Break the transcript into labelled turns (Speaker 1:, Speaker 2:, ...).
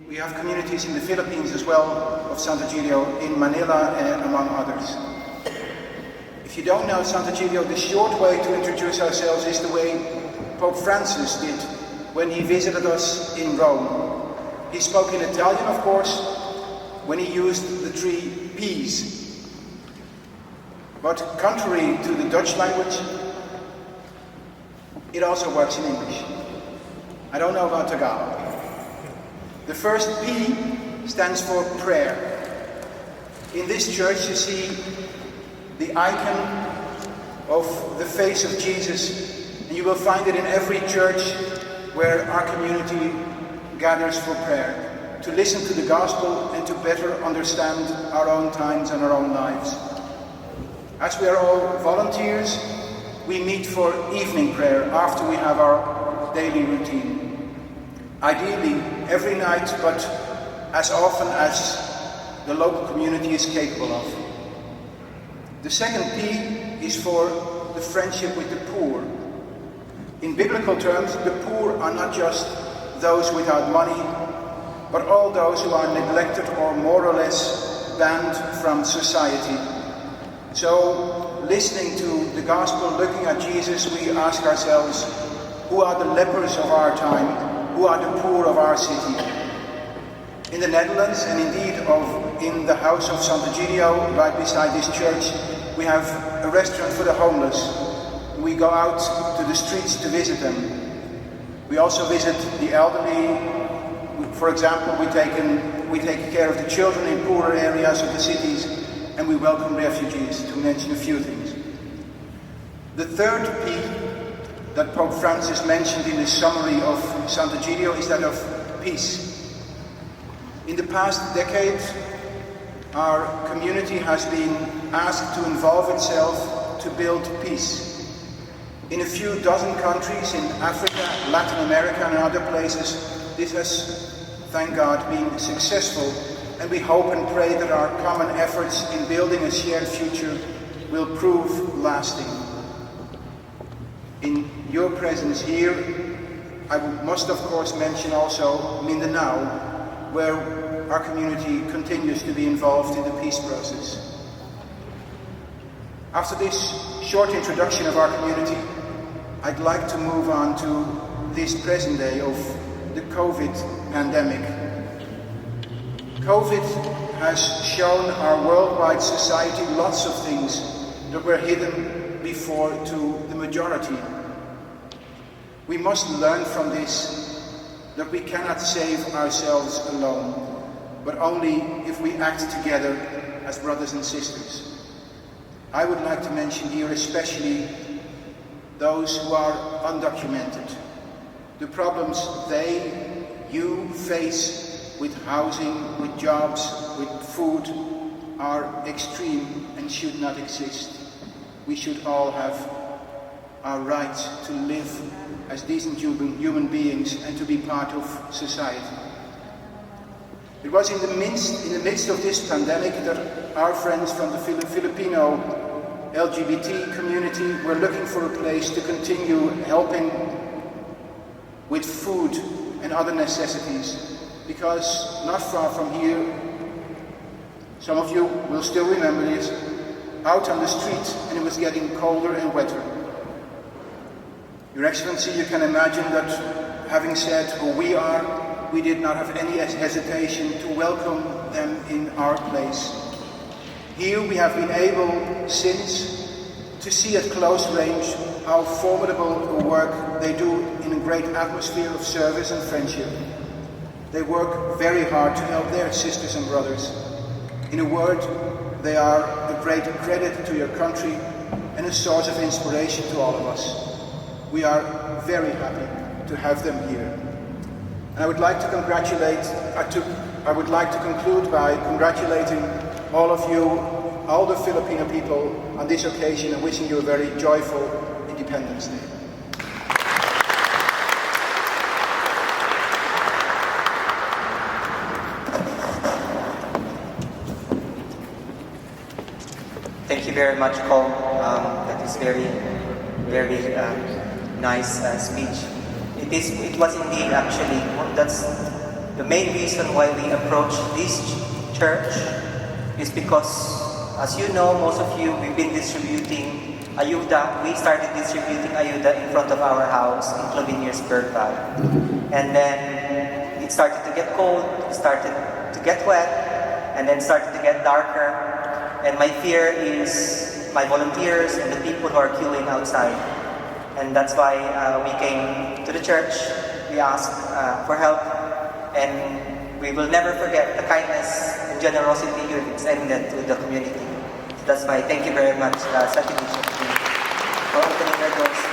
Speaker 1: We have communities in the Philippines as well, of Sant'Egidio, in Manila and among others. If you don't know Sant'Egidio, the short way to introduce ourselves is the way Pope Francis did when he visited us in Rome. He spoke in Italian, of course, when he used the three P's. But contrary to the Dutch language, it also works in English. I don't know about Tagalog. The first P stands for prayer. In this church you see the icon of the face of Jesus, and you will find it in every church where our community gathers for prayer, to listen to the gospel and to better understand our own times and our own lives. As we are all volunteers, we meet for evening prayer after we have our daily routine. Ideally, every night, but as often as the local community is capable of. The second P is for the friendship with the poor. In biblical terms, the poor are not just those without money, but all those who are neglected or more or less banned from society. So, listening to the gospel, looking at Jesus, we ask ourselves, who are the lepers of our time? Who are the poor of our city? In the Netherlands, and indeed in the house of Sant'Egidio, right beside this church, we have a restaurant for the homeless. We go out to the streets to visit them. We also visit the elderly. For example, we take care of the children in poorer areas of the cities, and we welcome refugees, to mention a few things. The third P that Pope Francis mentioned in his summary of Sant'Egidio is that of peace. In the past decade, our community has been asked to involve itself to build peace. In a few dozen countries in Africa, Latin America and other places, this has, thank God, been successful, and we hope and pray that our common efforts in building a shared future will prove lasting. In your presence here, I must of course mention also Mindanao, where our community continues to be involved in the peace process. After this short introduction of our community, I'd like to move on to this present day of the COVID pandemic. COVID has shown our worldwide society lots of things that were hidden before to the majority. We must learn from this that we cannot save ourselves alone, but only if we act together as brothers and sisters. I would like to mention here especially those who are undocumented. The problems you face with housing, with jobs, with food are extreme and should not exist. We should all have our right to live as decent human beings and to be part of society. It was in the midst of this pandemic that our friends from the Filipino LGBT community were looking for a place to continue helping with food and other necessities, because not far from here, some of you will still remember this, out on the street, and it was getting colder and wetter. Your Excellency, you can imagine that having said who we are, we did not have any hesitation to welcome them in our place. Here we have been able since to see at close range how formidable work they do in a great atmosphere of service and friendship. They work very hard to help their sisters and brothers. In a word, they are a great credit to your country and a source of inspiration to all of us. We are very happy to have them here. And I would like to conclude by congratulating all of you, all the Filipino people on this occasion, and wishing you a very joyful Independence Day.
Speaker 2: Thank you very much, Colm. That is very nice speech. It was indeed actually, that's The main reason why we approach this church is because, as you know, most of you, we've been distributing Ayuda. We started distributing Ayuda in front of our house in Clovinier's-Berg Valley. And then it started to get cold, it started to get wet, and then started to get darker. And my fear is my volunteers and the people who are queuing outside. And that's why we came to the church. We asked for help, and we will never forget the kindness and generosity you've extended to the community. So that's why thank you very much, Sant'Egidio, for opening your doors